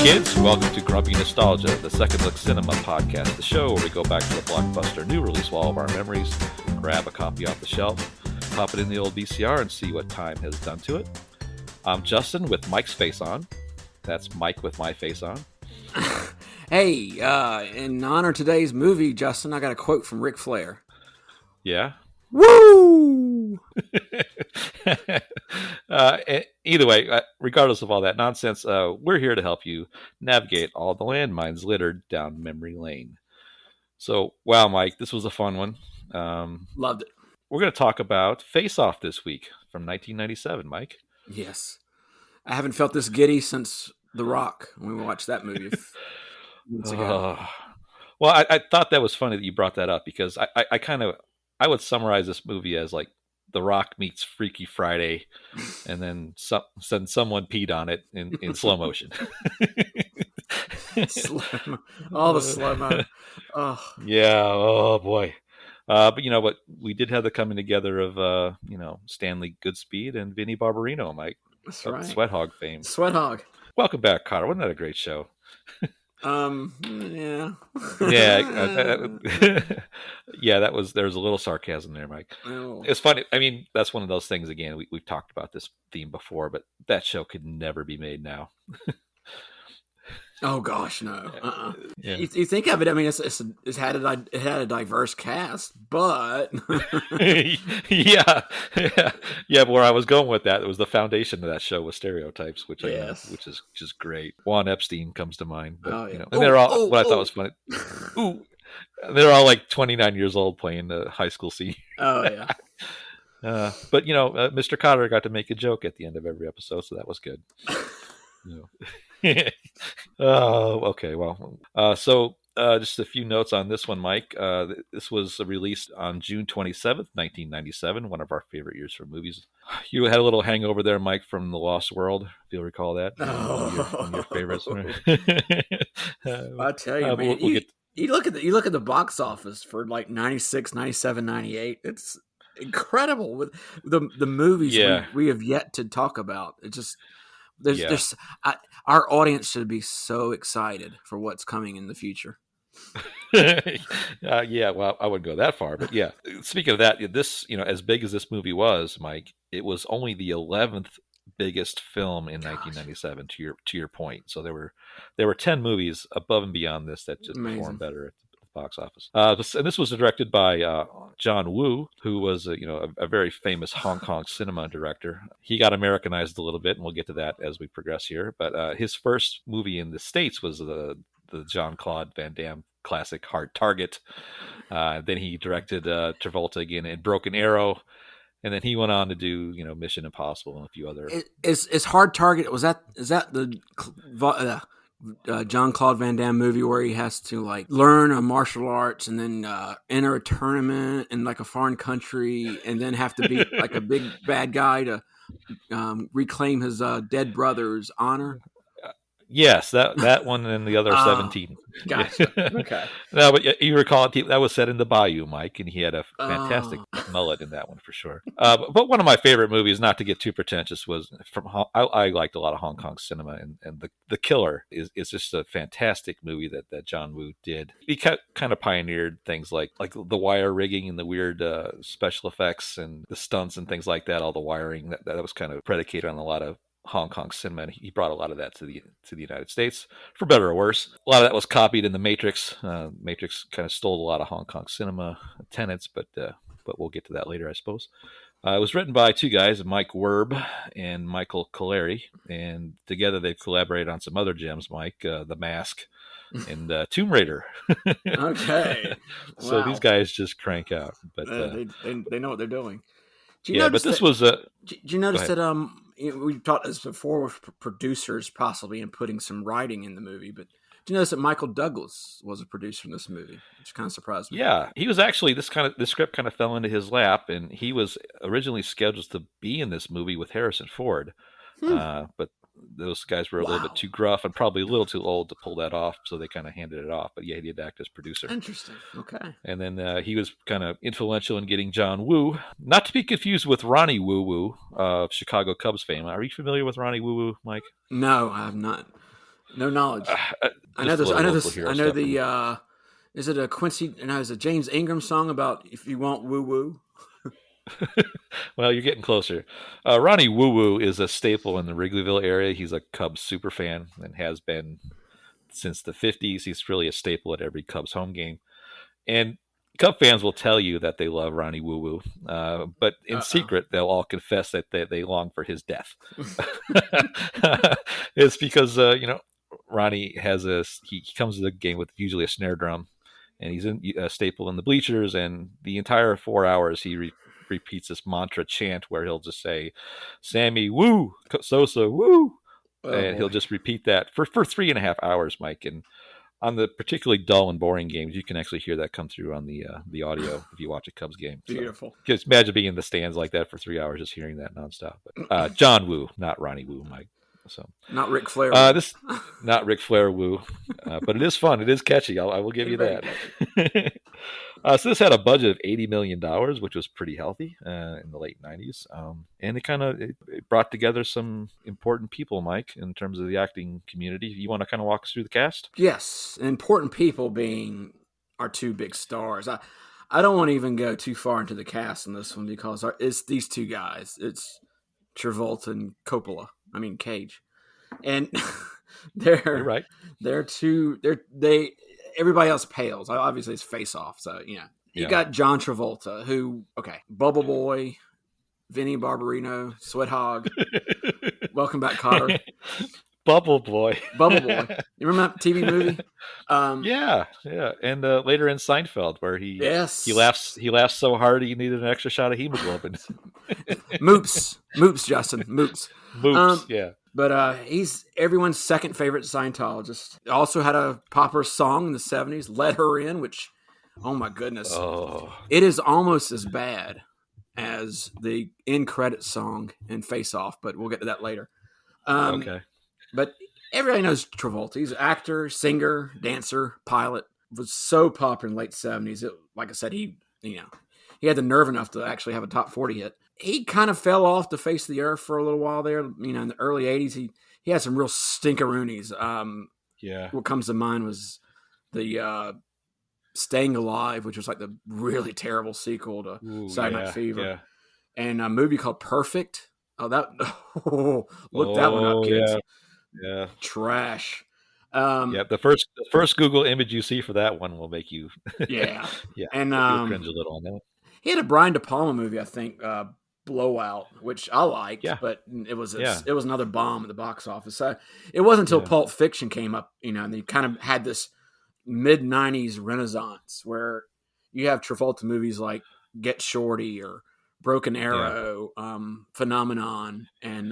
kids. Welcome to Grumpy Nostalgia, the Second Look Cinema podcast, the show where we go back to the blockbuster new release wall of our memories, grab a copy off the shelf, pop it in the old VCR, and see what time has done to it. I'm Justin with Mike's face on. That's Mike with my face on. Hey, in honor of today's movie, Justin, I got a quote from Ric Flair. Yeah? Woo! Either way, regardless of all that nonsense, we're here to help you navigate all the landmines littered down memory lane. So, wow, Mike, this was a fun one. Loved it. We're going to talk about Face Off this week from 1997, Mike. Yes. I haven't felt this giddy since The Rock when we watched that movie months ago. Well, I thought that was funny that you brought that up because I would summarize this movie as like The Rock meets Freaky Friday, and then someone peed on it in slow motion. All the slow-mo. Oh. Yeah, oh boy. But you know what? We did have the coming together of Stanley Goodspeed and Vinnie Barbarino, Mike. That's right. Sweat Hog fame. Sweat Hog. Welcome back, Carter. Wasn't that a great show? Yeah. Yeah, there was a little sarcasm there, Mike. Oh. It's funny. I mean, that's one of those things, again, we've talked about this theme before, but that show could never be made now. Oh gosh, no. Yeah. You think of it? I mean, it had a diverse cast, but yeah. But where I was going with that, it was the foundation of that show was stereotypes, which which is great. Juan Epstein comes to mind, but, and they're all what I thought was funny. Ooh, they're all like 29 years old playing the high school scene. Oh yeah. But Mr. Cotter got to make a joke at the end of every episode, so that was good. Oh, okay. Well, so just a few notes on this one, Mike. This was released on June 27th, 1997, one of our favorite years for movies. You had a little hangover there, Mike, from The Lost World, if you'll recall that. One of your favorites. I tell you, man, you look at the box office for like 96, 97, 98. It's incredible with the movies we have yet to talk about. It just our audience should be so excited for what's coming in the future. Well, I wouldn't go that far, but yeah. Speaking of that, this, as big as this movie was, Mike, it was only the 11th biggest film in 1997. To your point, so there were 10 movies above and beyond this that just performed better at the box office. And this was directed by John Woo, who was a very famous Hong Kong cinema director. He got Americanized a little bit, and we'll get to that as we progress here. But his first movie in the States was the Jean-Claude Van Damme classic Hard Target. Then he directed Travolta again in Broken Arrow. And then he went on to do, Mission Impossible and a few other. Is Hard Target, is that the Jean-Claude Van Damme movie where he has to like learn a martial arts and then enter a tournament in like a foreign country and then have to be like a big bad guy to reclaim his dead brother's honor? Yes, that one and the other 17. Gotcha. Okay. No, but you recall that was set in the Bayou, Mike, and he had a fantastic mullet in that one for sure. But one of my favorite movies, not to get too pretentious, was I liked a lot of Hong Kong cinema, and the Killer is just a fantastic movie that John Woo did. He kind of pioneered things like the wire rigging and the weird special effects and the stunts and things like that. All the wiring that was kind of predicated on a lot of Hong Kong cinema, and he brought a lot of that to the United States, for better or worse. A lot of that was copied in The Matrix. Matrix kind of stole a lot of Hong Kong cinema tenets, but we'll get to that later, I suppose. It was written by two guys, Mike Werb and Michael Coleri, and together they've collaborated on some other gems, Mike, The Mask and Tomb Raider. Okay. So Wow. These guys just crank out. But they know what they're doing. But this was Did you notice that we've talked this before with producers possibly and putting some writing in the movie, but did you notice that Michael Douglas was a producer in this movie, which kind of surprised me? Yeah, he was actually this script kind of fell into his lap, and he was originally scheduled to be in this movie with Harrison Ford, but those guys were a little bit too gruff and probably a little too old to pull that off, so they kind of handed it off. But yeah, he did act as producer. Interesting. Okay. And then he was kind of influential in getting John Woo, not to be confused with Ronnie Woo Woo of Chicago Cubs fame. Are you familiar with Ronnie Woo Woo, Mike? No, I have not. No knowledge. I know Just a this. I little know local this. hero I know stuff. the. Is it a Quincy? No, it's a James Ingram song about if you want woo woo. Well, you're getting closer. Ronnie Woo Woo is a staple in the Wrigleyville area. He's a Cubs super fan and has been since the 50s. He's really a staple at every Cubs home game. And Cub fans will tell you that they love Ronnie Woo Woo, but in secret, they'll all confess that they long for his death. It's because Ronnie he comes to the game with usually a snare drum, and he's a staple in the bleachers, and the entire 4 hours he repeats this mantra chant where he'll just say, "Sammy Woo, Sosa Woo," and he'll just repeat that for 3.5 hours, Mike, and on the particularly dull and boring games, you can actually hear that come through on the audio if you watch a Cubs game. So, Beautiful. just imagine being in the stands like that for 3 hours, just hearing that nonstop. But, John Woo, not Ronnie Woo, Mike. So not Ric Flair. This not Ric Flair Woo, but it is fun. It is catchy. I will give you that. So this had a budget of $80 million, which was pretty healthy in the late 90s. And it brought together some important people, Mike, in terms of the acting community. You want to kind of walk us through the cast? Yes, important people being our two big stars. I don't want to even go too far into the cast in this one because it's these two guys. It's Travolta and Cage. And You're right. everybody else pales. Obviously it's Face Off, so you got John Travolta, who Bubble Boy, Vinny Barbarino, Sweat Hog, Welcome Back, Kotter. Bubble Boy. You remember that TV movie? Yeah. And later in Seinfeld, where he laughs so hard he needed an extra shot of hemoglobin. Moops, Justin, Moops. Yeah. But he's everyone's second favorite Scientologist. Also had a popular song in the 70s, Let Her In, which, oh my goodness. It is almost as bad as the end credit song in Face Off, but we'll get to that later. Okay. But everybody knows Travolta. He's an actor, singer, dancer, pilot. Was so popular in the late 70s. Like I said, he had the nerve enough to actually have a top 40 hit. He kind of fell off the face of the earth for a little while there. In the early 80s, he had some real stinkeroonies. What comes to mind was the Staying Alive, which was like the really terrible sequel to Saturday Night Fever. Yeah. And a movie called Perfect. Look that one up, kids. Yeah. Trash. The first Google image you see for that one will make you yeah. And you'll cringe a little on that. He had a Brian De Palma movie, I think, Blowout, which I liked, but it was another bomb at the box office. So it wasn't until Pulp Fiction came up, and they kind of had this mid-90s renaissance where you have Travolta movies like Get Shorty or Broken Arrow, Phenomenon, and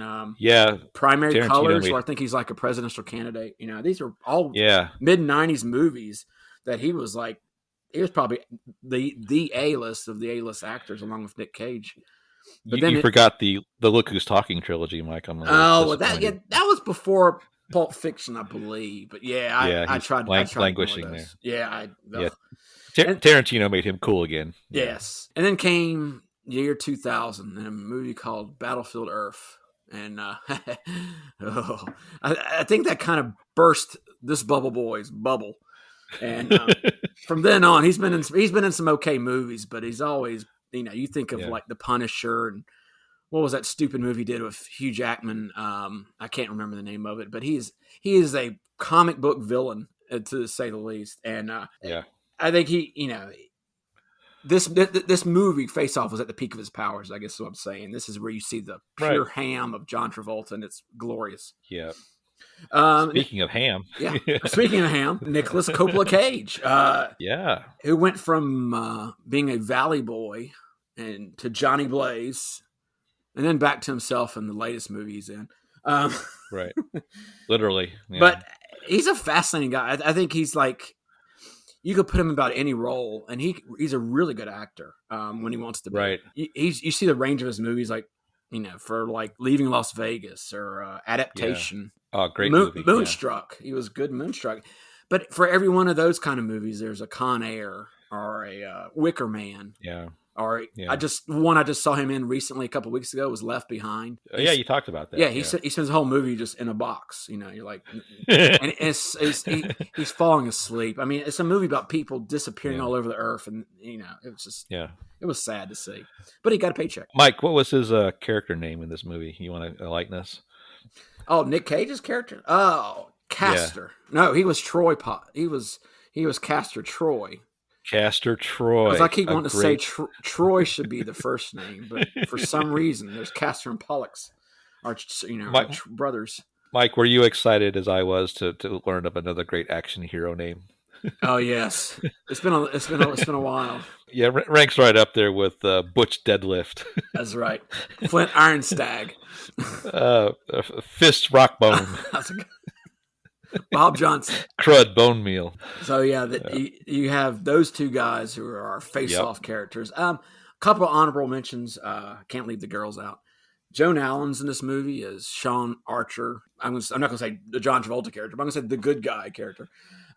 Primary Tarantino Colors, where I think he's like a presidential candidate. These are all mid-90s movies that he was probably the A-list of the A-list actors along with Nick Cage. But you forgot the Look Who's Talking trilogy, Mike. That was before Pulp Fiction, I believe. But I tried languishing there. Tarantino made him cool again. Yes, and then came year 2000 and a movie called Battlefield Earth, and I think that kind of burst this Bubble Boy's bubble. And from then on, he's been in some okay movies, but he's always, you think of like The Punisher and what was that stupid movie he did with Hugh Jackman? I can't remember the name of it, but he is a comic book villain, to say the least. And I think this movie Face Off was at the peak of his powers, I guess is what I'm saying. This is where you see the pure ham of John Travolta, and it's glorious. Yeah. Speaking of ham, Nicholas Coppola Cage, who went from being a Valley boy and to Johnny Blaze, and then back to himself in the latest movie he's in. Right, literally. Yeah. But he's a fascinating guy. I think he's like, you could put him in about any role, and he's a really good actor when he wants to be. Right. You see the range of his movies, like for like Leaving Las Vegas or Adaptation. Yeah. Oh, great movie. Moonstruck. He was good in Moonstruck. But for every one of those kind of movies, there's a Con Air or a Wicker Man. Yeah. Or Yeah. I just saw him in recently a couple of weeks ago was Left Behind. Yeah, you talked about that. Yeah, he spends the whole movie just in a box. You're like, and he's falling asleep. I mean, it's a movie about people disappearing all over the earth, and it was just it was sad to see. But he got a paycheck. Mike, what was his character name in this movie? You want a likeness? Oh, Nick Cage's character? Oh, Castor. Yeah. No, he was Troy Pot. He was Castor Troy. Castor Troy. Because I keep wanting to say Troy should be the first name, but for some reason, there's Castor and Pollux, our brothers. Mike, were you excited as I was to learn of another great action hero name? Oh yes, it's been a while. Yeah, ranks right up there with Butch Deadlift. That's right, Flint Ironstag, Fist Rockbone, Bob Johnson, Crud Bone Meal. So you have those two guys who are our face-off characters. Couple of honorable mentions. Can't leave the girls out. Joan Allen's in this movie as Sean Archer. I'm not going to say the John Travolta character, but I'm going to say the good guy character.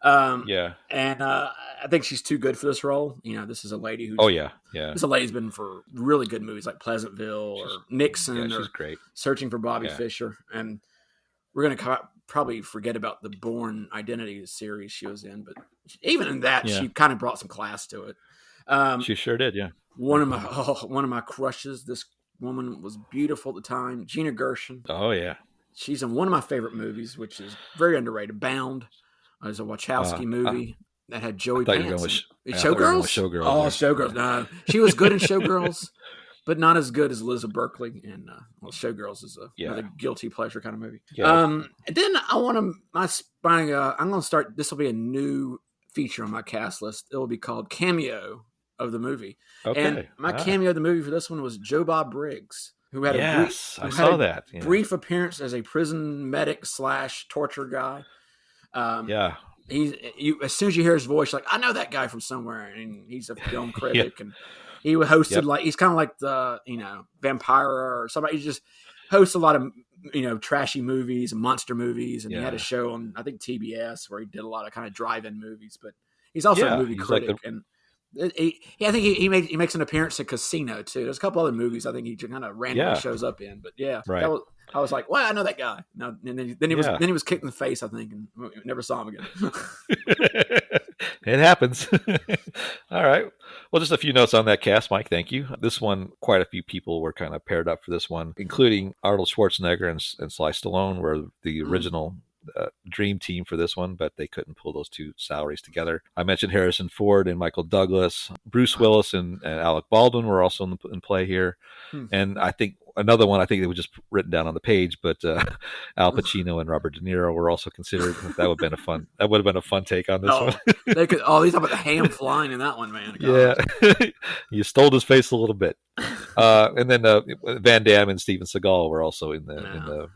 And I think she's too good for this role. This is a lady who. Oh yeah. This a lady's been for really good movies like Pleasantville or Nixon. She's great. Searching for Bobby Fischer, and we're gonna probably forget about the Bourne Identity series she was in, but even in that, she kind of brought some class to it. She sure did. Yeah. One of my crushes. This woman was beautiful at the time. Gina Gershon. Oh yeah. She's in one of my favorite movies, which is very underrated. Bound. It's a Wachowski movie that had Joey Pants. Showgirls? Showgirls. Oh, Showgirls. No, she was good in Showgirls, but not as good as Liza Berkley. And Showgirls is another guilty pleasure kind of movie. Yeah. And then I want to I'm going to start. This will be a new feature on my cast list. It will be called Cameo of the Movie. Okay. And my cameo of the movie for this one was Joe Bob Briggs, who had a brief appearance as a prison medic / torture guy. As soon as you hear his voice, you're like, I know that guy from somewhere, and he's a film critic, and he hosted he's kind of like the Vampire or somebody. He just hosts a lot of trashy movies and monster movies, and he had a show on I think TBS where he did a lot of kind of drive-in movies, but he's also a movie critic and. I think he makes an appearance in Casino too. There's a couple other movies I think he kind of randomly shows up in, but I was like, well, I know that guy. No, and then he was kicked in the face, I think, and never saw him again. It happens. All right. Well, just a few notes on that cast, Mike. Thank you. This one, quite a few people were kind of paired up for this one, including Arnold Schwarzenegger and Sly Stallone were the original dream team for this one, but they couldn't pull those two salaries together. I mentioned Harrison Ford and Michael Douglas. Bruce Willis and Alec Baldwin were also in play here. And I think another one, I think it was just written down on the page, but Al Pacino and Robert De Niro were also considered. That would have been a fun take on this one. They talk about the ham flying in that one, man. God. Yeah. You stole his face a little bit. And then Van Damme and Steven Seagal were also in the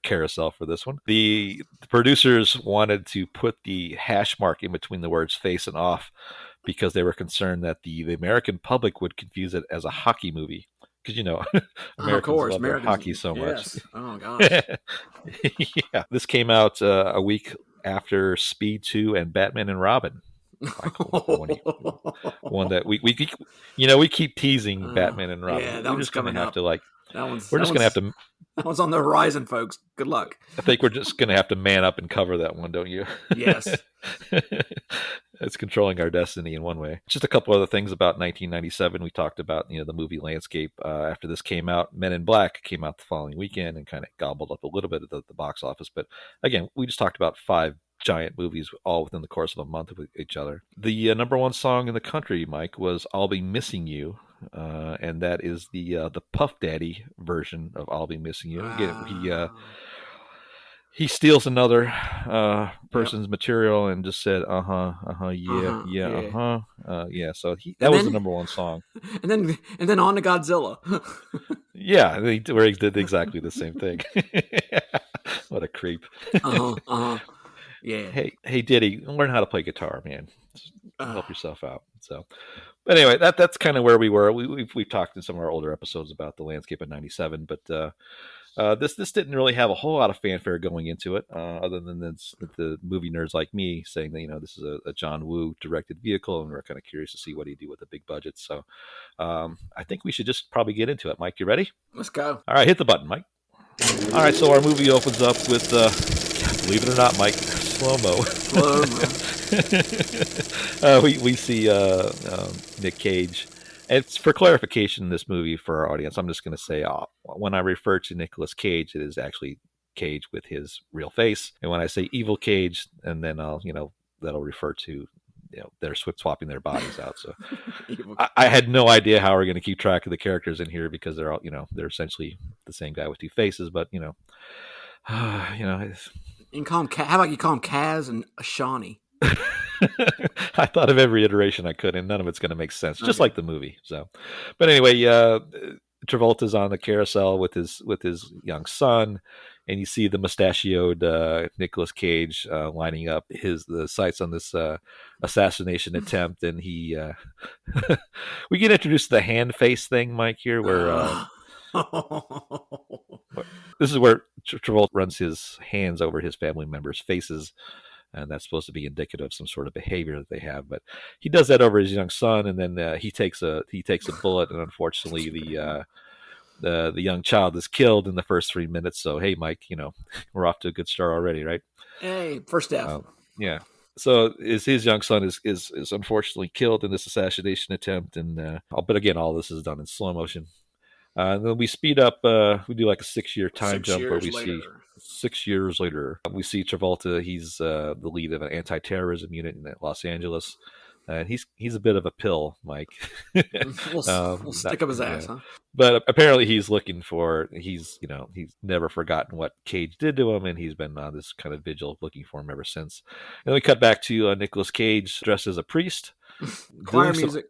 carousel for this one. The producers wanted to put the hash mark in between the words face and off because they were concerned that the American public would confuse it as a hockey movie. Because, Americans love their hockey so much. Yes. Oh, gosh. Yeah. This came out a week after Speed 2 and Batman and Robin. One that we keep teasing Batman and Robin. Yeah, that one's coming up. That one's on the horizon, folks. Good luck. I think we're just going to have to man up and cover that one, don't you? Yes. It's controlling our destiny in one way. Just a couple other things about 1997. We talked about, the movie landscape. After this came out, Men in Black came out the following weekend and kind of gobbled up a little bit at the box office. But again, we just talked about 5 giant movies all within the course of a month with each other. The number one song in the country, Mike, was I'll Be Missing You. And that is the Puff Daddy version of I'll Be Missing You. Again, he steals another person's material and just said, yeah. So that was the number one song. And then on to Godzilla. Yeah, he did exactly the same thing. What a creep. Yeah. Hey, Diddy, learn how to play guitar, man. Just help yourself out. So, but anyway, that's kind of where we were. We've talked in some of our older episodes about the landscape of '97, but This didn't really have a whole lot of fanfare going into it, other than the movie nerds like me saying that this is a John Woo directed vehicle, and we're kind of curious to see what he do with a big budget. So I think we should just probably get into it. Mike, you ready? Let's go. All right, hit the button, Mike. All right, so our movie opens up with, believe it or not, Mike, slow mo. Slow mo. We see Nick Cage. It's for clarification in this movie for our audience. I'm just going to say when I refer to Nicolas Cage, it is actually Cage with his real face, and when I say Evil Cage, and then I'll that'll refer to they're swapping their bodies out. So I had no idea how we're going to keep track of the characters in here because they're all they're essentially the same guy with two faces, but you can call him how about you call him Kaz and Shawnee? I thought of every iteration I could, and none of it's going to make sense, just like the movie. So, but anyway, Travolta's on the carousel with his young son, and you see the mustachioed Nicolas Cage lining up the sights on this assassination attempt, and he we get introduced to the hand face thing, Mike, here, where this is where Travolta runs his hands over his family members' faces. And that's supposed to be indicative of some sort of behavior that they have, but he does that over his young son, and then he takes a bullet, and unfortunately, the young child is killed in the first 3 minutes. So hey, Mike, we're off to a good start already, right? Hey, first death. Yeah. So his young son is unfortunately killed in this assassination attempt, and but again, all this is done in slow motion. And then we speed up. We do like a 6-year time jump where we see 6 years later. We see Travolta. He's the lead of an anti-terrorism unit in Los Angeles, and he's a bit of a pill, Mike. We'll stick up his ass, huh? But apparently he's looking for. He's never forgotten what Cage did to him, and he's been on this kind of vigil looking for him ever since. And then we cut back to Nicolas Cage dressed as a priest. Choir music.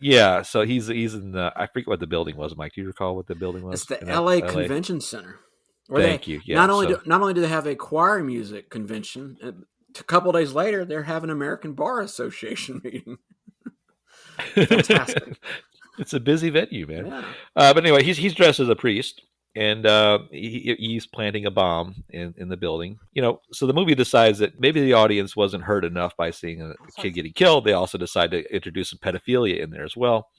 Yeah, so he's in I forget what the building was, Mike. Do you recall what the building was? It's the LA Convention Center. Thank you. Yeah, not only do they have a choir music convention, a couple of days later they're having an American Bar Association meeting. Fantastic. It's a busy venue, man. Yeah. But anyway, he's dressed as a priest, and he's planting a bomb in the building. So the movie decides that maybe the audience wasn't hurt enough by seeing a kid getting killed. They also decide to introduce some pedophilia in there as well,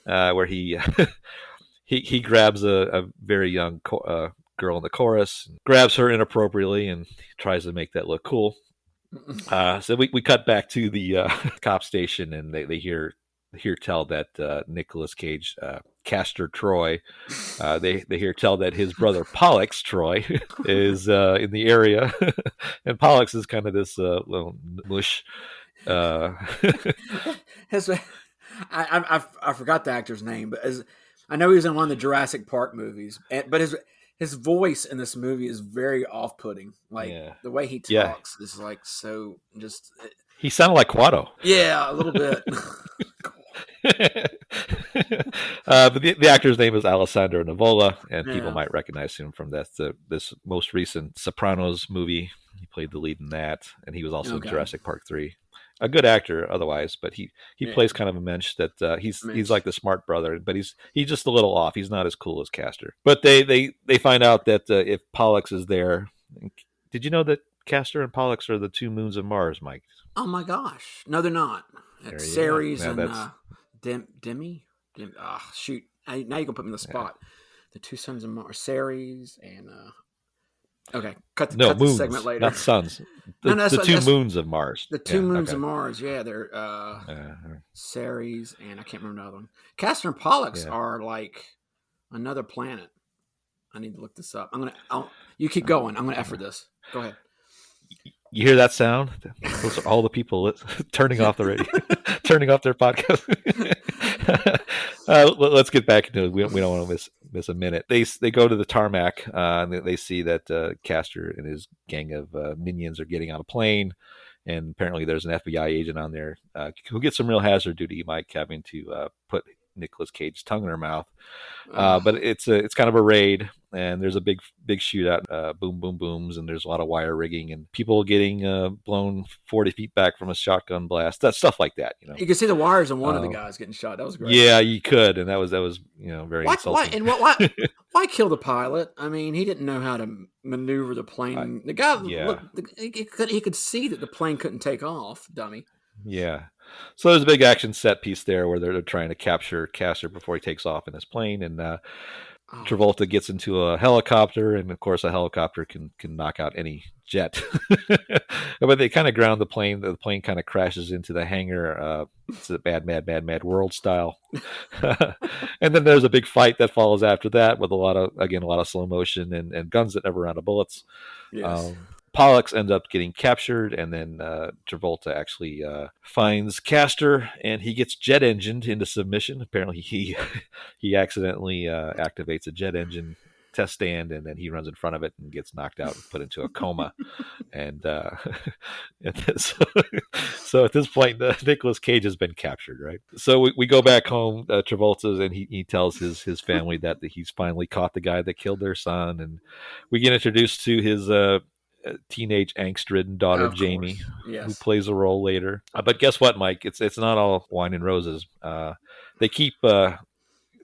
where he he grabs a very young girl in the chorus, grabs her inappropriately, and tries to make that look cool. So we cut back to the cop station, and they hear tell that Nicolas Cage, Castor Troy, they hear tell that his brother Pollux Troy is in the area, and Pollux is kind of this little mush. I forgot the actor's name, but I know he was in one of the Jurassic Park movies, but his voice in this movie is very off-putting. The way he talks is like so just. He sounded like Quado. Yeah, a little bit. But the actor's name is Alessandro Nivola, and people might recognize him from this most recent Sopranos movie. He played the lead in that, and he was also in Jurassic Park 3. A good actor otherwise, but he plays kind of a mensch that he's like the smart brother, but he's just a little off. He's not as cool as Castor. But they find out that if Pollux is there, did you know that Castor and Pollux are the two moons of Mars, Mike? Oh my gosh! No, they're not. It's Ceres and Demi. Shoot! Now you're gonna put me in the spot. The two sons of Mars, Ceres and okay. Cut the segment later. Not suns. The two moons of Mars. The two moons of Mars. Yeah, they're Ceres and I can't remember another one. Castor and Pollux are like another planet. I need to look this up. You keep going. I'm gonna effort this. Go ahead. You hear that sound? Those are all the people turning off the radio, turning off their podcast. Let's get back into it. We don't want to miss a minute. They go to the tarmac, and they see that Castor and his gang of minions are getting on a plane, and apparently there's an FBI agent on there who gets some real hazard duty, Mike, having to put Nicolas Cage's tongue in her mouth. But it's kind of a raid. and there's a big shootout, boom boom booms, and there's a lot of wire rigging and people getting blown 40 feet back from a shotgun blast. That stuff like that, you know. You can see the wires on one of the guys getting shot. That was great. Yeah, you could, and that was very insulting. Why kill the pilot? I mean, he didn't know how to maneuver the plane. The guy, he could see that the plane couldn't take off. Dummy. Yeah. So there's a big action set piece there where they're trying to capture Castor before he takes off in his plane, and Travolta gets into a helicopter, and of course a helicopter can knock out any jet. But they kind of ground the plane. The plane kind of crashes into the hangar. It's a mad world style. And then there's a big fight that follows after that with a lot of slow motion and guns that never run out of bullets. Yes. Pollux ends up getting captured, and then Travolta actually finds Castor, and he gets jet engined into submission. Apparently, he accidentally activates a jet engine test stand, and then he runs in front of it and gets knocked out and put into a coma. And so at this point, Nicolas Cage has been captured, right? So we go back home, Travolta's, and he tells his family that he's finally caught the guy that killed their son, and we get introduced to his teenage angst-ridden daughter, Jamie, who plays a role later. But guess what, Mike? It's not all wine and roses. They keep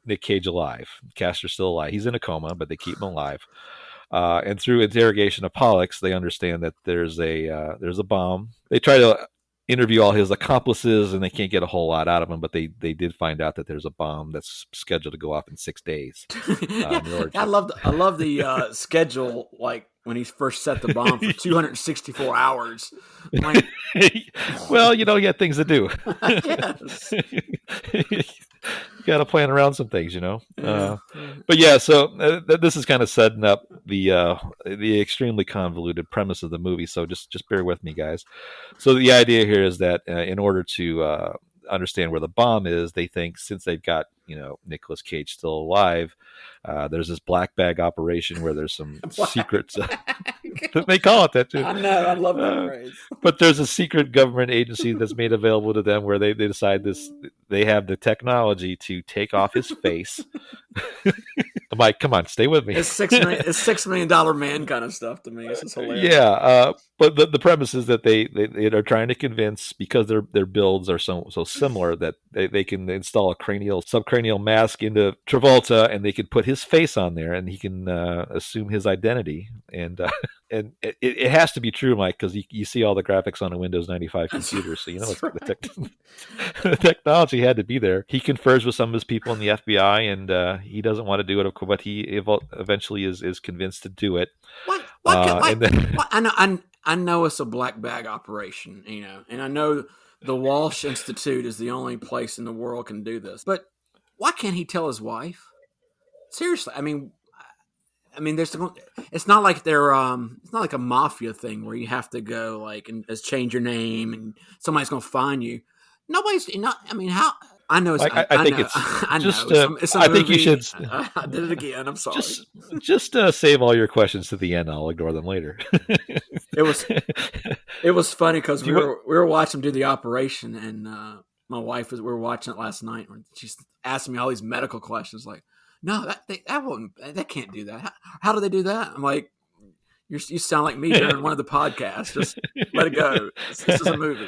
Nick Cage alive. Castor's still alive. He's in a coma, but they keep him alive. And through interrogation of Pollux, they understand that there's a bomb. They try to interview all his accomplices, and they can't get a whole lot out of him, but they did find out that there's a bomb that's scheduled to go off in 6 days. I love the schedule, like when he first set the bomb for 264 hours. Like, well, he had things to do. Yes. You got to plan around some things, But yeah, so this is kind of setting up the extremely convoluted premise of the movie. So just bear with me, guys. So the idea here is that in order to understand where the bomb is, they think since they've got Nicolas Cage still alive, there's this black bag operation where there's some secrets. They call it that too. I know, I love that phrase. But there's a secret government agency that's made available to them where they decide they have the technology to take off his face. I'm like, come on, stay with me. It's $6 million man kind of stuff to me. This is hilarious. Yeah, but the premise is that they are trying to convince, because their builds are so similar, that they can install a subcranial mask into Travolta, and they can put his face on there, and he can assume his identity. And it has to be true, Mike, because you see all the graphics on a Windows 95 computer, so the technology had to be there. He confers with some of his people in the FBI, and he doesn't want to do it, but he eventually is convinced to do it. I know it's a black bag operation, and I know the Walsh Institute is the only place in the world can do this. But why can't he tell his wife? Seriously, I mean, it's not like it's not like a mafia thing where you have to go and change your name and somebody's going to find you. Nobody's not. I mean, how? I know. I think you should. I did it again. I'm sorry. Just save all your questions to the end. I'll ignore them later. It was funny because we were watching him do the operation, and my wife we were watching it last night. And she's asking me all these medical questions, like, "No, that can't do that. How do they do that?" I'm like, "You sound like me during one of the podcasts. Just let it go. This is a movie."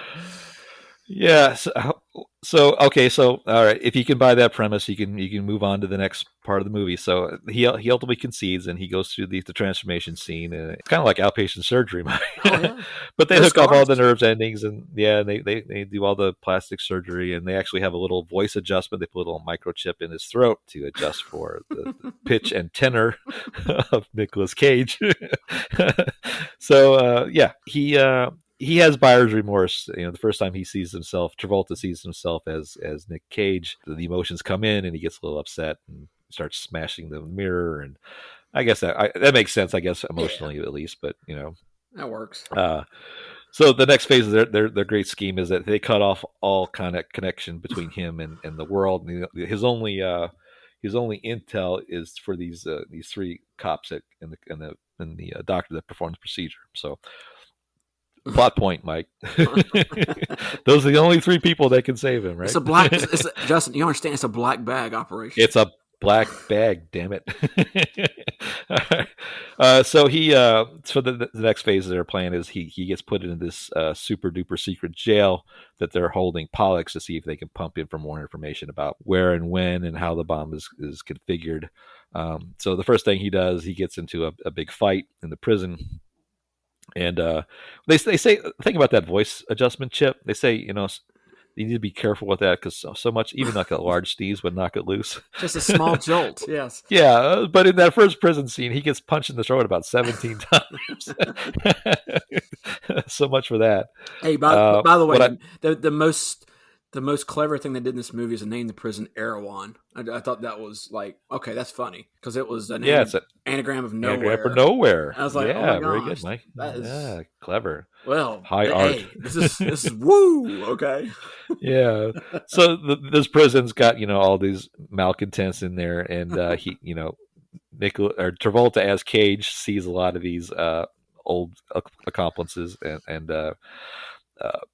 Yeah. So okay. So all right. If you can buy that premise, you can move on to the next part of the movie. So he ultimately concedes, and he goes through the transformation scene, and it's kind of like outpatient surgery, but they hook up all the nerves endings, and they do all the plastic surgery, and they actually have a little voice adjustment. They put a little microchip in his throat to adjust for the pitch and tenor of Nicolas Cage. So he has buyer's remorse. The first time he sees himself, Travolta sees himself as Nick Cage, the emotions come in, and he gets a little upset and starts smashing the mirror. And I guess that makes sense. I guess emotionally, at least, but that works. So the next phase of their great scheme is that they cut off all kind of connection between him and the world. His only intel is for these 3 cops and the doctor that performs the procedure. So. Plot point, Mike. Those are the only 3 people that can save him, right? Justin, you understand? It's a black bag operation. It's a black bag, damn it. So so the next phase of their plan is he gets put into this super duper secret jail that they're holding Pollux to see if they can pump in for more information about where and when and how the bomb is configured. So the first thing he does, he gets into a big fight in the prison. And they say, think about that voice adjustment chip. They say, you need to be careful with that because so much, even like a large sneeze would knock it loose. Just a small jolt, yes. Yeah, but in that first prison scene, he gets punched in the throat about 17 times. So much for that. Hey, by the way, the most clever thing they did in this movie is to name the prison Erewhon. I thought that was like, okay, that's funny because it was an anagram of nowhere. Anagram for nowhere. I was like, yeah, oh my very gosh, good, Mike. that is, yeah, clever. Well, high art. Hey, this is woo. Okay. Yeah. So this prison's got all these malcontents in there, and he Travolta as Cage sees a lot of these old accomplices and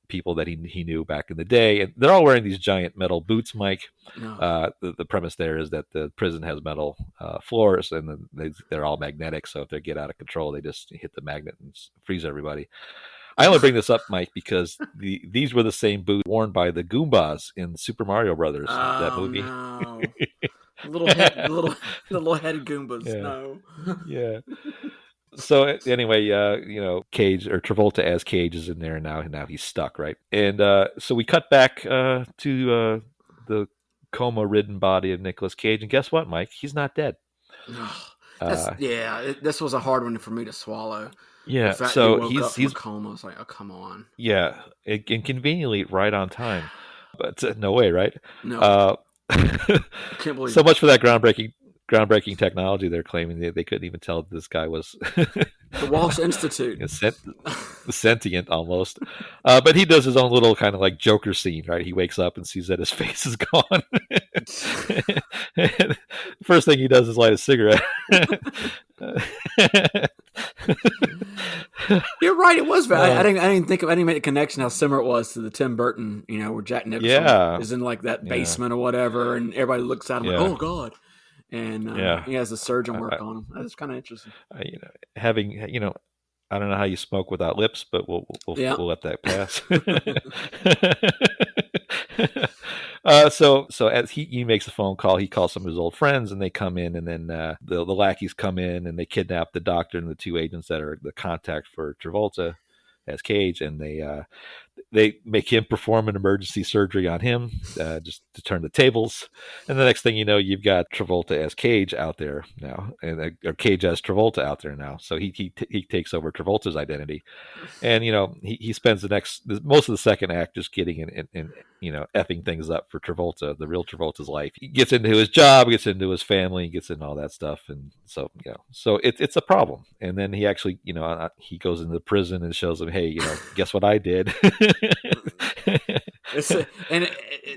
people that he knew back in the day, and they're all wearing these giant metal boots, Mike. No. The premise there is that the prison has metal floors, and they're all magnetic, so if they get out of control, they just hit the magnet and freeze everybody. I only bring this up, Mike, because these were the same boots worn by the Goombas in Super Mario Brothers, that movie. No. the little headed Goombas. Yeah. No. Yeah. So anyway, Cage, or Travolta as Cage, is in there now. Now he's stuck, right? And so we cut back to the coma-ridden body of Nicolas Cage, and guess what, Mike? He's not dead. This was a hard one for me to swallow. Yeah, so he's from a coma. I was like, oh, come on. Yeah, and conveniently right on time, but no way, right? No, I can't believe so much for that groundbreaking technology. They're claiming they couldn't even tell that this guy was the Walsh Institute, sentient almost. But he does his own little kind of like Joker scene, right? He wakes up and sees that his face is gone. First thing he does is light a cigarette. You're right. It was bad. I didn't make a connection how similar it was to the Tim Burton, where Jack Nicholson is in like that basement or whatever, and everybody looks at him like, oh God. And he has a surgeon work on him. That's kind of interesting. Having I don't know how you smoke without lips, but we'll let that pass. So as he makes a phone call, he calls some of his old friends, and they come in, and then the lackeys come in, and they kidnap the doctor and the two agents that are the contact for Travolta as Cage, and they make him perform an emergency surgery on him, just to turn the tables. And the next thing you know, you've got Travolta as Cage out there now, or Cage as Travolta out there now. So he takes over Travolta's identity, and he spends most of the second act just getting in effing things up for Travolta, the real Travolta's life. He gets into his job, gets into his family, gets into all that stuff, and so it's a problem. And then he actually he goes into the prison and shows them, hey, guess what I did.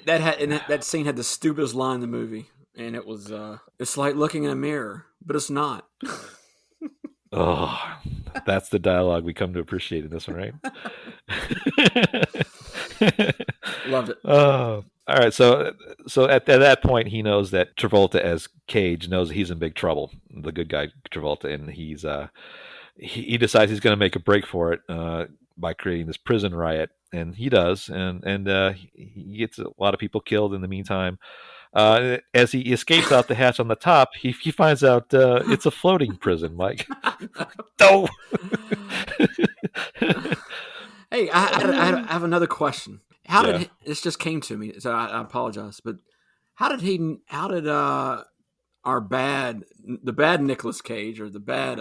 That scene had the stupidest line in the movie, and it was it's like looking in a mirror, but it's not. Oh, that's the dialogue we come to appreciate in this one, right? Loved it. Oh, all right. So at that point, he knows that Travolta as Cage knows he's in big trouble, the good guy Travolta, and he decides he's going to make a break for it by creating this prison riot, and he does, and he gets a lot of people killed in the meantime. As he escapes out the hatch on the top, he finds out it's a floating prison, Mike. No. Hey, I have another question. How did this just came to me? So I apologize, but how did the bad Nicolas Cage, or the bad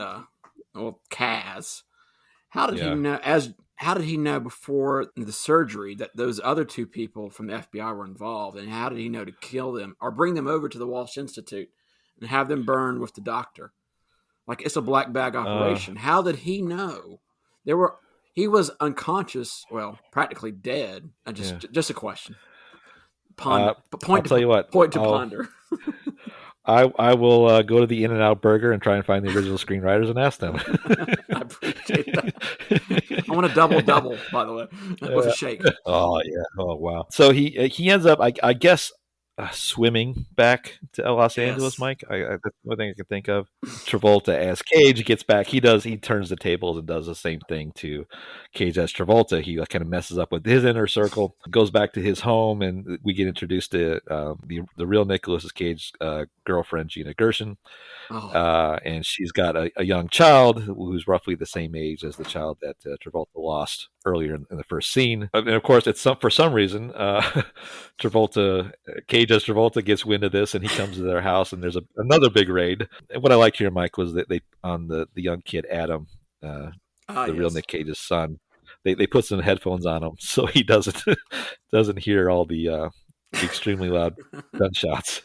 Kaz? How did he know? How did he know before the surgery that those other two people from the FBI were involved, and how did he know to kill them or bring them over to the Walsh Institute and have them burned with the doctor? Like, it's a black bag operation. How did he know? He was unconscious, well, practically dead. Just a question. Point to ponder. I will go to the In-N-Out Burger and try and find the original screenwriters and ask them. I appreciate that. I want a double, by the way, with a shake. Oh yeah. Oh wow. So he ends up. I guess swimming back to Los Angeles, Yes. Mike. That's the only thing I can think of. Travolta as Cage gets back. He turns the tables and does the same thing to Cage as Travolta. He kind of messes up with his inner circle, goes back to his home, and we get introduced to the real Nicolas Cage girlfriend, Gina Gershon. Oh. And she's got a young child who's roughly the same age as the child that Travolta lost earlier in the first scene. And of course, for some reason, Cage as Travolta gets wind of this, and he comes to their house, and there's another big raid. And what I liked here, Mike, was that they on the young kid Adam, the real Yes. Nick Cage's son. They put some headphones on him so he doesn't hear all the extremely loud gunshots.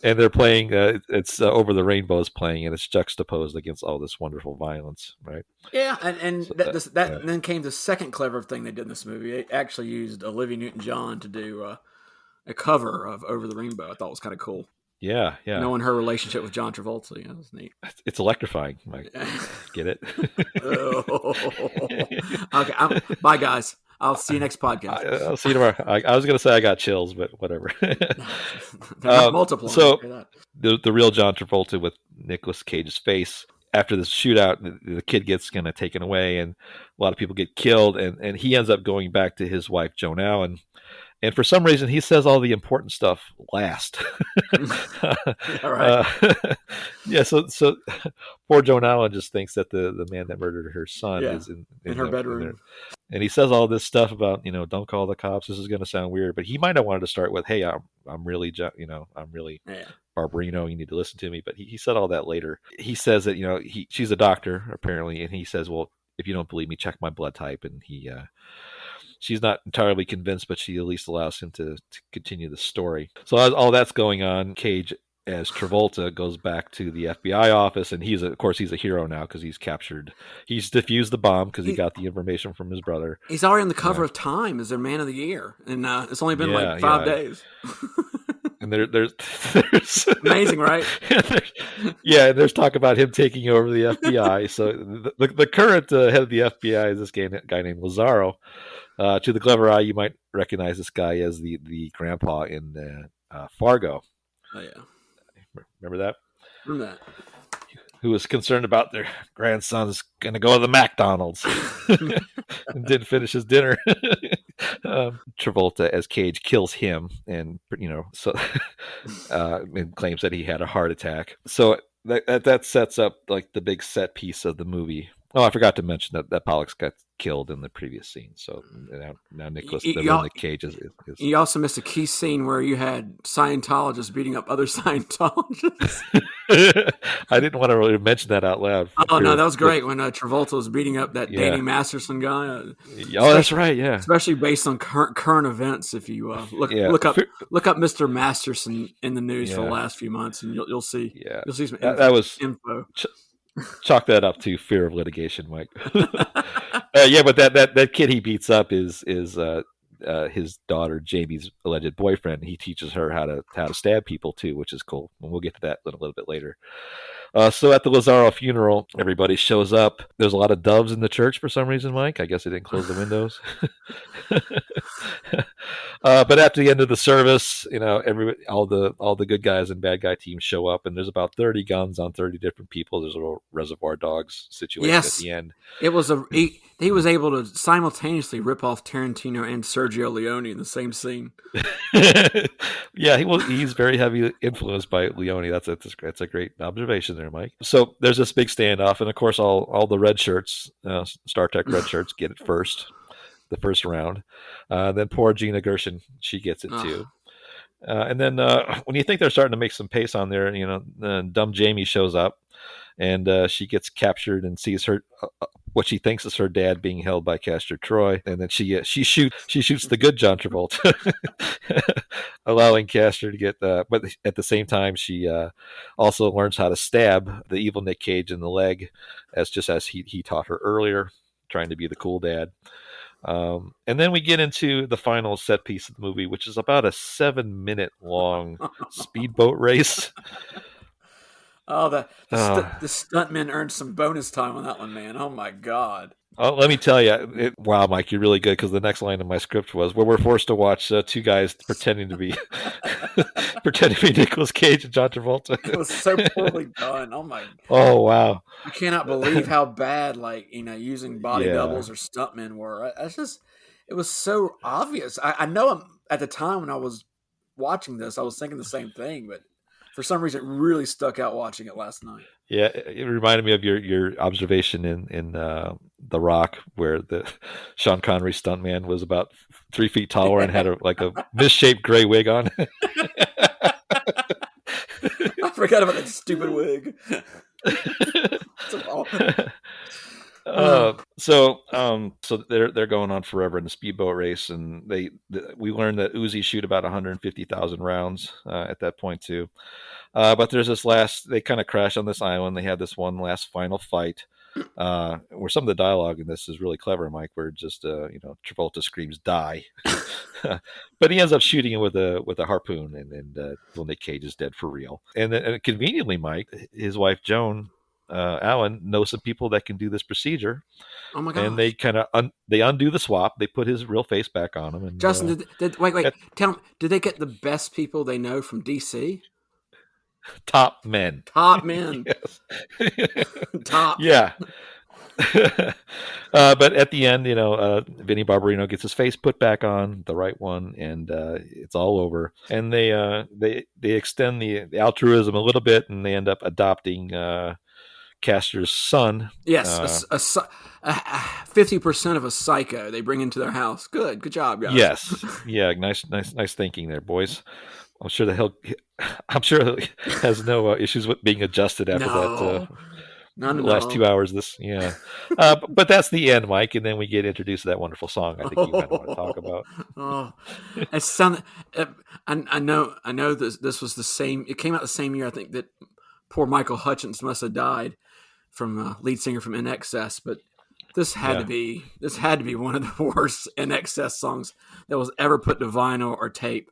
And they're playing it's Over the Rainbow is playing, and it's juxtaposed against all this wonderful violence, right? Yeah, and So that then came the second clever thing they did in this movie. They actually used Olivia Newton-John to do a cover of Over the Rainbow. I thought was kind of cool. yeah, Knowing her relationship with John Travolta, it was neat. it's electrifying, Mike. Get it? Oh. Okay, bye guys. I'll see you next podcast. I'll see you tomorrow. I was going to say I got chills, but whatever. They're not multiplying. So the real John Travolta with Nicolas Cage's face. After this shootout, the kid gets kind of taken away, and a lot of people get killed, and he ends up going back to his wife Joan Allen. And for some reason, he says all the important stuff last. All right. Yeah, so poor Joan Allen just thinks that the man that murdered her son is in her bedroom. and he says all this stuff about, don't call the cops. This is going to sound weird, but he might have wanted to start with, "Hey, I'm really, I'm really Barbarino. You need to listen to me." But he said all that later. He says that she's a doctor apparently, and he says, "Well, if you don't believe me, check my blood type." And she's not entirely convinced, but she at least allows him to continue the story. So as all that's going on, Cage as Travolta goes back to the FBI office, and he's a hero now because he's defused the bomb because he got the information from his brother. He's already on the cover of Time as their Man of the Year, and it's only been like 5 days. And there's amazing, right? There's talk about him taking over the FBI. So the current head of the FBI is this guy named Lazaro. To the clever eye, you might recognize this guy as the grandpa in Fargo. Oh yeah, remember that? Remember that? Who was concerned about their grandson's going to go to the McDonald's and didn't finish his dinner. Travolta as Cage kills him, and and claims that he had a heart attack. So that sets up like the big set piece of the movie. Oh, I forgot to mention that Pollux got killed in the previous scene. So now Nick Cage is. You also missed a key scene where you had Scientologists beating up other Scientologists. I didn't want to really mention that out loud. Oh no, that was great when Travolta was beating up that Danny Masterson guy. That's right. Yeah, especially based on current events. If you look up Mr. Masterson in the news for the last few months, and you'll see. Yeah, you'll see some that was info. Chalk that up to fear of litigation, Mike. But that kid he beats up is his daughter Jamie's alleged boyfriend. He teaches her how to stab people too, which is cool. And we'll get to that a little bit later. So at the Lazaro funeral, everybody shows up. There's a lot of doves in the church for some reason, Mike. I guess they didn't close the windows. But at the end of the service, all the good guys and bad guy teams show up, and there's about 30 guns on 30 different people. There's a little Reservoir Dogs situation at the end. It was he was able to simultaneously rip off Tarantino and Sergio Leone in the same scene. Yeah, he's very heavily influenced by Leone. That's a great observation there, Mike. So there's this big standoff, and of course all the red shirts, Star Trek red shirts, get it first. The first round. Then poor Gina Gershon, she gets it too. And then when you think they're starting to make some pace on there, dumb Jamie shows up, and she gets captured and sees her what she thinks is her dad being held by Castor Troy, and then she shoots the good John Travolta, allowing Castor to get. But at the same time, she also learns how to stab the evil Nick Cage in the leg, as he taught her earlier, trying to be the cool dad. And then we get into the final set piece of the movie, which is about a 7-minute long speedboat race. Oh, the stuntmen earned some bonus time on that one, man. Oh my God. Let me tell you, wow, Mike, you're really good because the next line in my script was where we're forced to watch two guys pretending to be pretending to be Nicolas Cage and John Travolta. It was so poorly done. Oh my! Oh wow, I cannot believe how bad, like, using body yeah, doubles or stuntmen were. That's just, it was so obvious. I know at the time when I was watching this, I was thinking the same thing, but for some reason, it really stuck out watching it last night. yeah. It reminded me of your observation in The Rock, where the Sean Connery stuntman was about 3 feet taller and had a misshaped gray wig on. I forgot about that stupid wig. So they're going on forever in the speedboat race, and we learned that Uzi shoot about 150,000 rounds at that point too. But there's this last. They kind of crash on this island. They have this one last final fight, where some of the dialogue in this is really clever, Mike. Where just Travolta screams "die," but he ends up shooting him with a harpoon, and well, Nick Cage is dead for real. And conveniently, Mike, his wife Joan. Alan knows some people that can do this procedure, Oh my and they gosh. kind of they undo the swap. They put his real face back on him, and Justin, did wait, at tell me, did they get the best people they know from DC? top men. Top men. Yes. Top. Yeah. But at the end, Vinny Barbarino gets his face put back on the right one, and it's all over. And they extend the altruism a little bit, and they end up adopting Castor's son. Yes, 50% of a psycho they bring into their house. Good job, guys. Yes, yeah, nice thinking there, boys. I'm sure that I'm sure he has no issues with being adjusted after that No, none at last all. 2 hours. But that's the end, Mike, and then we get introduced to that wonderful song. I think you might want to talk about. Oh, it sounded. I know. This was the same. It came out the same year. I think that poor Michael Hutchence must have died from lead singer from NXS. But Yeah, this had to be one of the worst NXS songs that was ever put to vinyl or tape.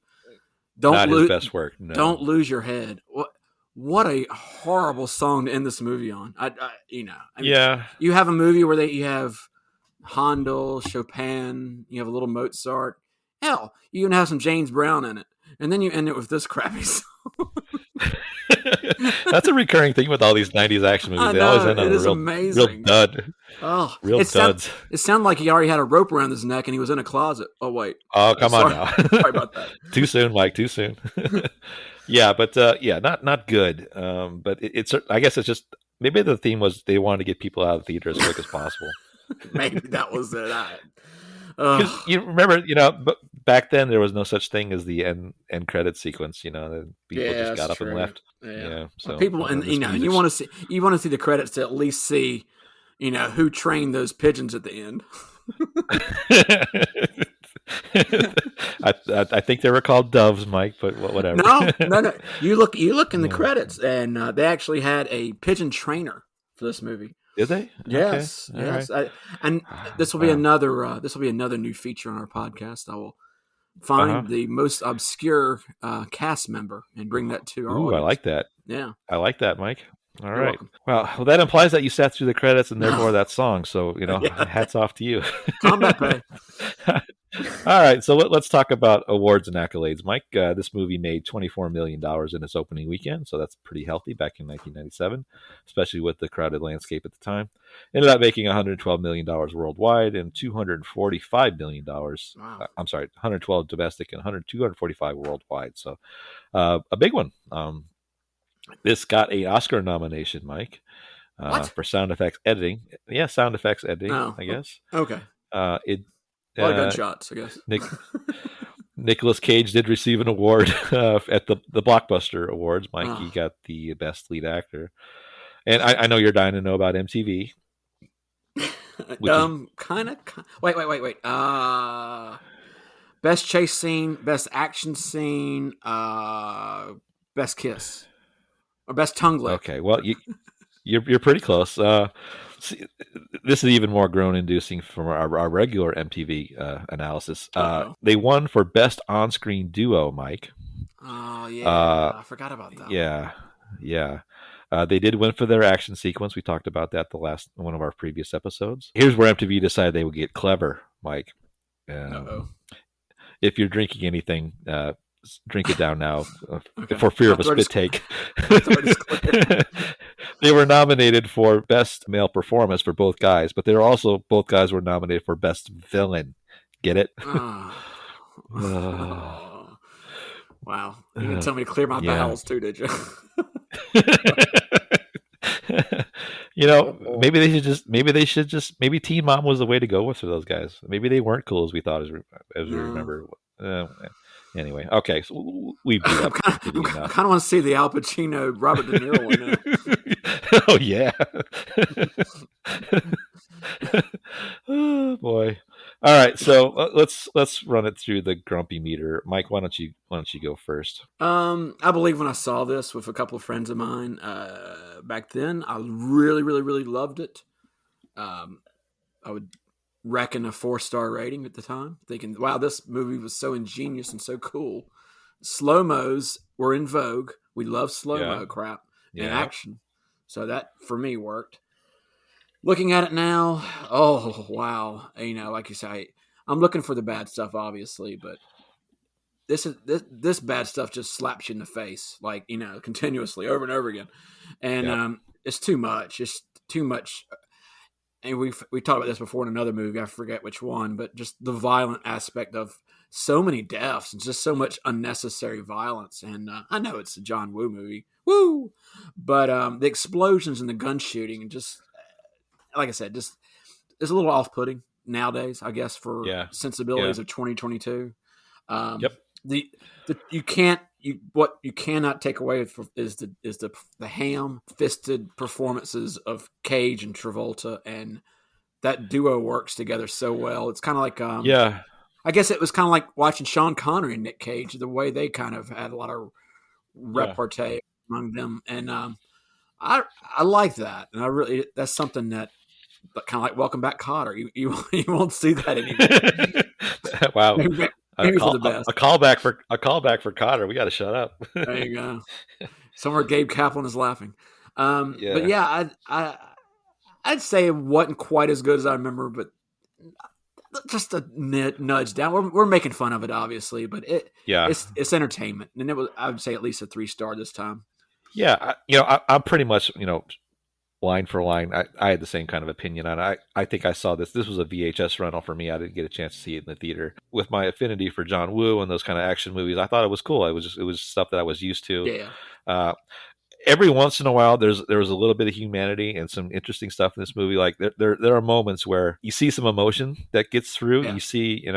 Don't not his lose. best work. Don't No. lose your head. What a horrible song to end this movie on. I mean, Yeah, you have a movie where you have Handel, Chopin, you have a little Mozart. Hell, you even have some James Brown in it, and then you end it with this crappy song. that's a recurring thing with all these '90s action movies. I They always know end on it a is real amazing. dud, Oh, real duds. it sounded like he already had a rope around his neck and he was in a closet. Oh wait, Oh, come on sorry, now. sorry about that. Too soon, Mike. Too soon. Yeah, but yeah, not good. But it's I guess it's just maybe the theme was they wanted to get people out of the theater as quick as possible. Maybe that was it. Because Oh, you remember, but back then there was no such thing as the end credit sequence. The people yeah, just that's got up and true. left. Yeah, Yeah. So people, and this you music's. want to see the credits to at least see, who trained those pigeons at the end. I think they were called doves, Mike, but whatever. No, no, no. You look in the Yeah. credits, and they actually had a pigeon trainer for this movie. Did they? Okay. Yes, All right. yes. And this will be Wow. another new feature on our podcast. I will Uh huh. find the most obscure cast member and bring that to our Ooh, I audience. like that. Yeah, I like that, Mike. All you're right. welcome. Well, that implies that you sat through the credits and No, therefore that song. So, yeah, hats off to you. combat pay. All right. So let's talk about awards and accolades. Mike, this movie made $24 million in its opening weekend. So that's pretty healthy back in 1997, especially with the crowded landscape at the time. Ended up making $112 million worldwide and $245 million. Wow. I'm sorry, 112 domestic and 245 worldwide. So a big one. This got a Oscar nomination, Mike, What? for sound effects editing. Yeah, sound effects editing, Oh, I guess. okay. It A lot of uh, gunshots, I guess. Nick Nicholas Cage did receive an award at the Blockbuster Awards. Mike, he Oh. got the best lead actor, and I know you're dying to know about MTV, which is Kind of. Wait. Best chase scene, best action scene, best kiss, or best tongue lick. okay. Well, you're pretty close. See, this is even more groan-inducing from our regular MTV analysis. Uh-oh. They won for best on-screen duo, Mike. Oh yeah, Uh, I forgot about that one. yeah, yeah. They did win for their action sequence. We talked about that the last one of our previous episodes. Here's where MTV decided they would get clever, Mike. Uh-oh. If you're drinking anything, drink it down now Okay. for fear My of a throat is spit take. my throat is clear. They were nominated for best male performance for both guys, but they were also both guys were nominated for best villain. Get it? Uh, Oh. Wow. You didn't tell me to clear my yeah. bowels too, did you? Uh-oh. Maybe Teen Mom was the way to go with for those guys. Maybe they weren't cool as we thought as we No. remember. Anyway, okay, so we beat up I MTV kind enough. of want to see the Al Pacino, Robert De Niro one now. Oh yeah. Oh boy. All right, so let's run it through the grumpy meter. Mike, why don't you go first? I believe when I saw this with a couple of friends of mine back then, I really, really, really loved it. I would reckon a 4-star rating at the time, thinking, "Wow, this movie was so ingenious and so cool." Slow mos were in vogue. We love slow Yeah. mo crap and Yeah. action, so that for me worked. Looking at it now, oh wow, like you say, I'm looking for the bad stuff, obviously, but this bad stuff just slaps you in the face, like continuously over and over again, and Yep. it's too much. It's too much, and we talked about this before in another movie. I forget which one, but just the violent aspect of so many deaths and just so much unnecessary violence. And I know it's a John Woo movie, woo, but the explosions and the gun shooting and just like I said, just it's a little off-putting nowadays, I guess, for Yeah. Yeah. sensibilities of 2022. Um, Yep. the what you cannot take away is the ham-fisted performances of Cage and Travolta, and that duo works together so well. It's kind of like Yeah. I guess it was kind of like watching Sean Connery and Nick Cage, the way they kind of had a lot of Yeah. repartee among them, and I like that, and I really that's something that kind of like Welcome Back, Cotter. You won't see that anymore. Wow. Maybe for the best. A callback for Cotter. We got to shut up. There you go. Somewhere Gabe Kaplan is laughing. But Yeah. yeah, I'd say it wasn't quite as good as I remember, but just a nudge down. We're making fun of it, obviously, but Yeah. it's entertainment, and it was I would say at least a 3-star this time. Yeah. I'm pretty much line for line. I had the same kind of opinion on it. I think I saw this. This was a VHS rental for me. I didn't get a chance to see it in the theater. With my affinity for John Woo and those kind of action movies, I thought it was cool. It was stuff that I was used to. Yeah. Every once in a while, there was a little bit of humanity and some interesting stuff in this movie. Like there are moments where you see some emotion that gets through. Yeah. You see,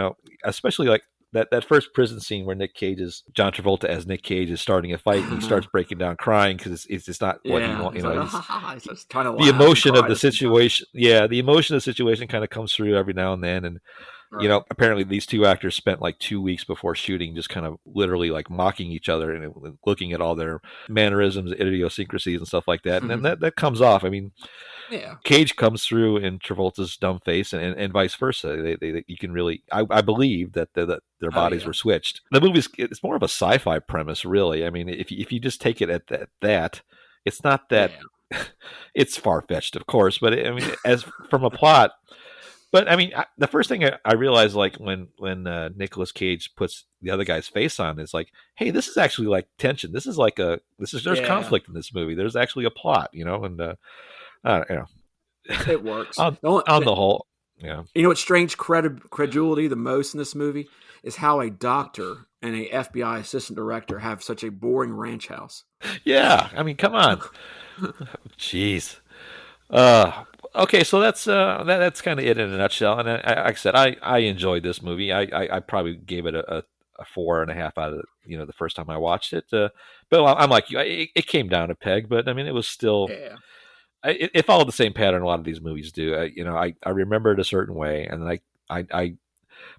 especially like that first prison scene where John Travolta as Nick Cage is starting a fight and he starts breaking down crying because it's just not what he wants. He's just kind of the emotion of the situation. Yeah, the emotion of the situation kind of comes through every now and then, and apparently these two actors spent like 2 weeks before shooting just kind of literally like mocking each other and looking at all their mannerisms, idiosyncrasies, and stuff like that. And then that comes off. I mean, yeah. Cage comes through in Travolta's dumb face, and vice versa. You can really, I believe that their bodies were switched. The movie's it's more of a sci-fi premise, really. I mean, if you just take it at that, it's not that. Yeah. It's far fetched, of course, but I mean, as from a plot. But I mean, the first thing I realized, like when Nicolas Cage puts the other guy's face on, is like, hey, this is actually like tension. There's conflict in this movie. There's actually a plot, and it works on the whole. Yeah, what strange credulity the most in this movie is how a doctor and a FBI assistant director have such a boring ranch house. Yeah, I mean, come on, jeez. Okay, so that's kind of it in a nutshell. And like I said, I enjoyed this movie. I probably gave it a 4.5 out of the first time I watched it. But I'm like you, it came down a peg. But I mean, it was still it followed the same pattern a lot of these movies do. I remember it a certain way, and then I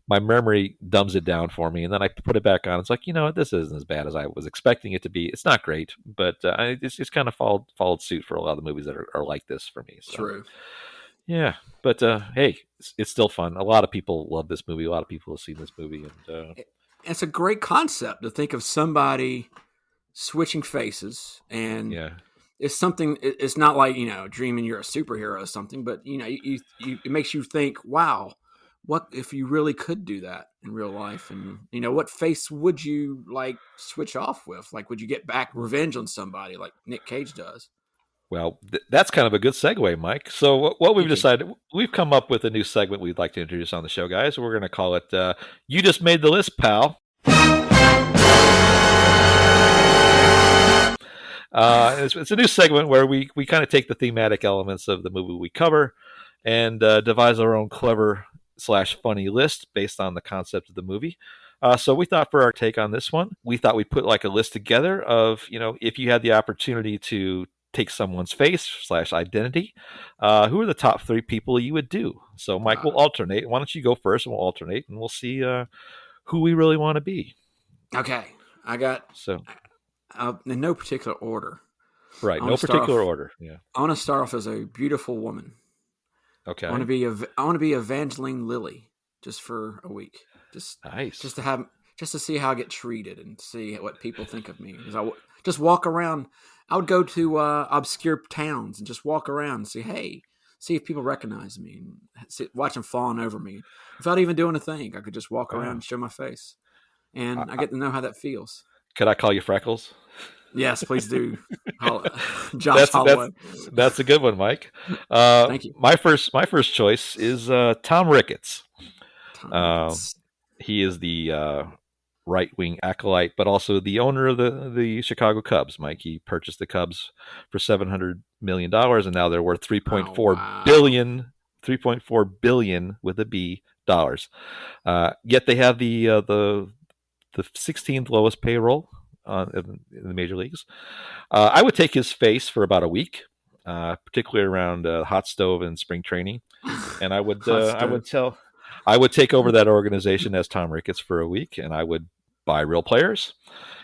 my memory dumbs it down for me, and then I put it back on. It's like, this isn't as bad as I was expecting it to be. It's not great, but it's just kind of followed suit for a lot of the movies that are like this for me. So, true. Yeah, but hey, it's still fun. A lot of people love this movie. A lot of people have seen this movie, and it's a great concept to think of somebody switching faces and it's something. It's not like dreaming you're a superhero or something, but it makes you think, wow, what if you really could do that in real life? And what face would you like switch off with? Like, would you get back revenge on somebody like Nick Cage does? Well, that's kind of a good segue, Mike. So what we've Thank you. decided, we've come up with a new segment we'd like to introduce on the show, guys. We're going to call it "You Just Made the List, Pal." It's a new segment where we kind of take the thematic elements of the movie we cover and devise our own clever / funny list based on the concept of the movie. So we thought for our take on this one, we thought we'd put like a list together of, if you had the opportunity to take someone's face / identity, who are the top 3 people you would do? So Mike, we'll alternate. Why don't you go first and we'll alternate and we'll see who we really want to be. Okay. I got So in no particular order. right, no particular order. Yeah. I want to start off as a beautiful woman. Okay. I want to be Evangeline Lilly just for a week. Nice. Just to see how I get treated and see what people think of me. Because just walk around. I would go to obscure towns and just walk around and see if people recognize me and watch them fawing over me without even doing a thing. I could just walk around and show my face, and I get to know how that feels. Could I call you Freckles? Yes, please do. Josh Holloway. That's a good one, Mike. Thank you. My first choice is Tom Ricketts. He is the right-wing acolyte, but also the owner of the Chicago Cubs. Mike, he purchased the Cubs for $700 million, and now they're worth $3.4 billion. $3.4 billion with a B dollars. Yet they have the 16th lowest payroll in the major leagues. I would take his face for about a week, particularly around hot stove and spring training, and I would take over that organization as Tom Ricketts for a week, and I would buy real players,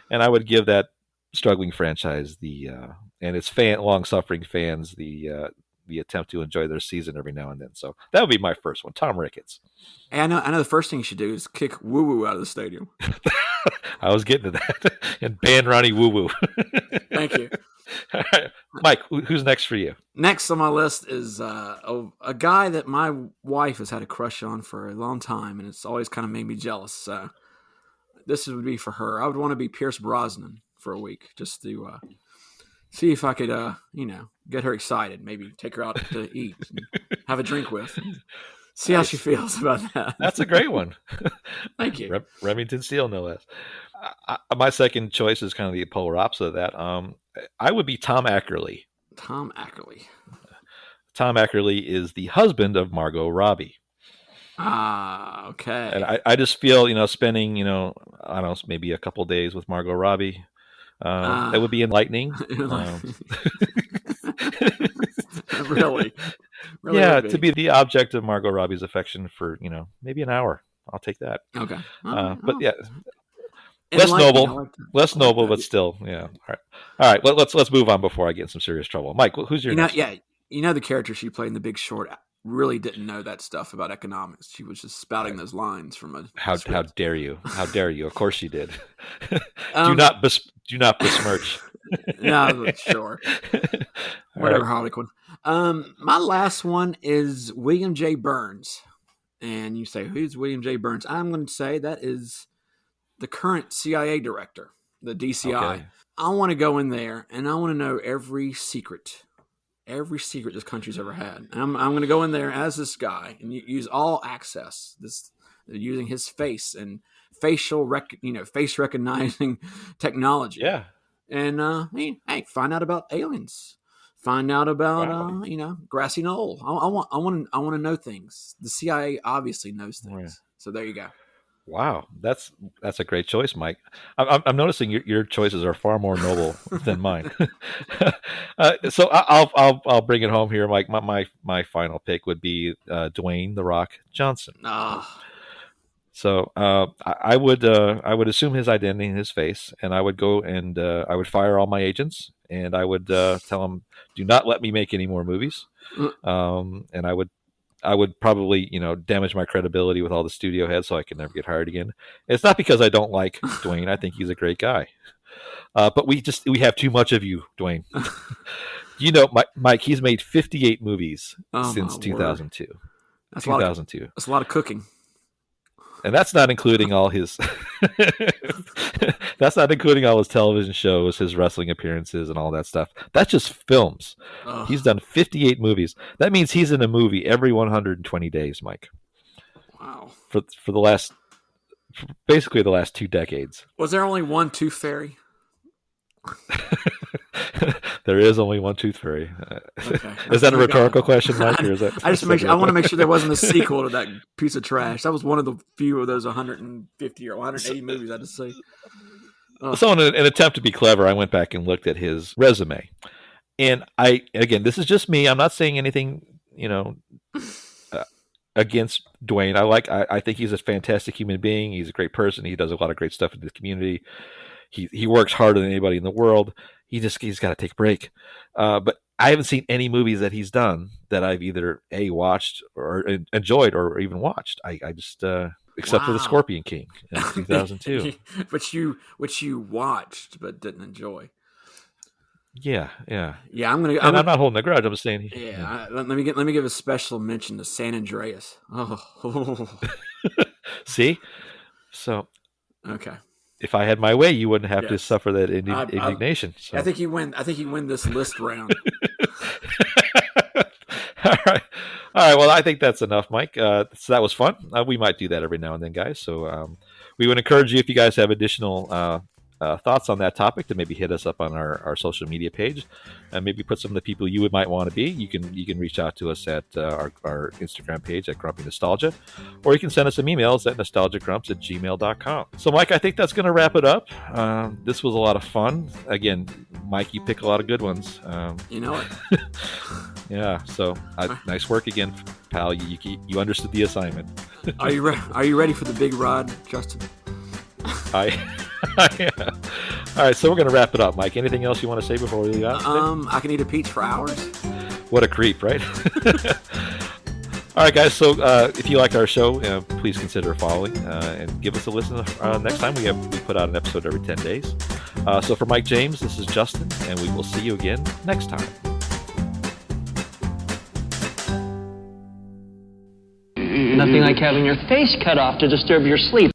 and I would give that struggling franchise and its long-suffering fans the attempt to enjoy their season every now and then. So that would be my first one, Tom Ricketts. Hey, I know the first thing you should do is kick Woo Woo out of the stadium. I was getting to that. And ban Ronnie Woo Woo. Thank you. All right. Mike, who's next for you? Next on my list is a guy that my wife has had a crush on for a long time, and it's always kind of made me jealous. So this would be for her. I would want to be Pierce Brosnan for a week just to see if I could, get her excited. Maybe take her out to eat, and have a drink with. See how she feels about that. That's a great one. Thank you. Remington Steele, no less. My second choice is kind of the polar opposite of that. I would be Tom Ackerley. Tom Ackerley. Tom Ackerley is the husband of Margot Robbie. Ah, okay. And I just feel, spending, I don't know, maybe a couple days with Margot Robbie, that would be enlightening. Really? Yeah, to be the object of Margot Robbie's affection for, maybe an hour. I'll take that. Okay. But yeah, less noble, but still, yeah. All right. Let's move on before I get in some serious trouble. Mike, who's your next? Yeah, the character she played in The Big Short really didn't know that stuff about economics. She was just spouting those lines from a. How dare you? How dare you? Of course she did. Do not besmirch. No, sure. Whatever, Harlequin. My last one is William J. Burns. And you say, who's William J. Burns? I'm going to say that is the current CIA director, the DCI. Okay. I want to go in there and I want to know every secret this country's ever had. And I'm going to go in there as this guy and use all access, using his face and face recognizing technology. Yeah. And find out about aliens. Find out about grassy knoll. I want to know things. The CIA obviously knows things. Right. So there you go. Wow, that's a great choice, Mike. I'm noticing your choices are far more noble than mine. So I'll bring it home here, Mike. My final pick would be Dwayne "The Rock" Johnson. So I would assume his identity and his face, and I would go and I would fire all my agents, and I would tell them, do not let me make any more movies. And I would probably, damage my credibility with all the studio heads so I can never get hired again. It's not because I don't like Dwayne. I think he's a great guy. But we have too much of you, Dwayne. Mike, he's made 58 movies since 2002. That's 2002. That's a lot of cooking. And that's not including all his that's not including all his television shows, his wrestling appearances, and all that stuff. That's just films. Ugh. He's done 58 movies. That means he's in a movie every 120 days, Mike. Wow. For basically the last 2 decades. Was there only one Tooth Fairy? There is only one Tooth Fairy. Okay. Is that a rhetorical question, Mike? Or is that, I want to make sure there wasn't a sequel to that piece of trash. That was one of the few of those 150 or 180 movies I had to see. So in an attempt to be clever, I went back and looked at his resume. And again, this is just me. I'm not saying anything, against Dwayne. I think he's a fantastic human being. He's a great person. He does a lot of great stuff in the community. He works harder than anybody in the world. He's got to take a break. But I haven't seen any movies that he's done that I've either watched or enjoyed or even watched. I just except for The Scorpion King in 2002, which you watched but didn't enjoy. Yeah. I'm not holding a grudge. I'm just saying. Let me give a special mention to San Andreas. Oh. See, so okay. If I had my way, you wouldn't have to suffer that indignation. So. I think you win. I think you win this list round. All right. Well, I think that's enough, Mike. So that was fun. We might do that every now and then, guys. So we would encourage you, if you guys have additional thoughts on that topic, to maybe hit us up on our social media page and maybe put some of the people you might want to be. You can reach out to us at our Instagram page at Grumpy Nostalgia, or you can send us some emails at nostalgiagrumps@gmail.com. So, Mike, I think that's going to wrap it up. This was a lot of fun. Again, Mike, you pick a lot of good ones. You know it. Yeah. So nice work again, pal. You understood the assignment. Are you ready for the big rod, Justin? Yeah. All right, so we're going to wrap it up, Mike. Anything else you want to say before we leave out? I can eat a peach for hours. What a creep, right? All right, guys. So if you like our show, please consider following and give us a listen next time. We put out an episode every 10 days. So for Mike James, this is Justin, and we will see you again next time. Nothing like having your face cut off to disturb your sleep.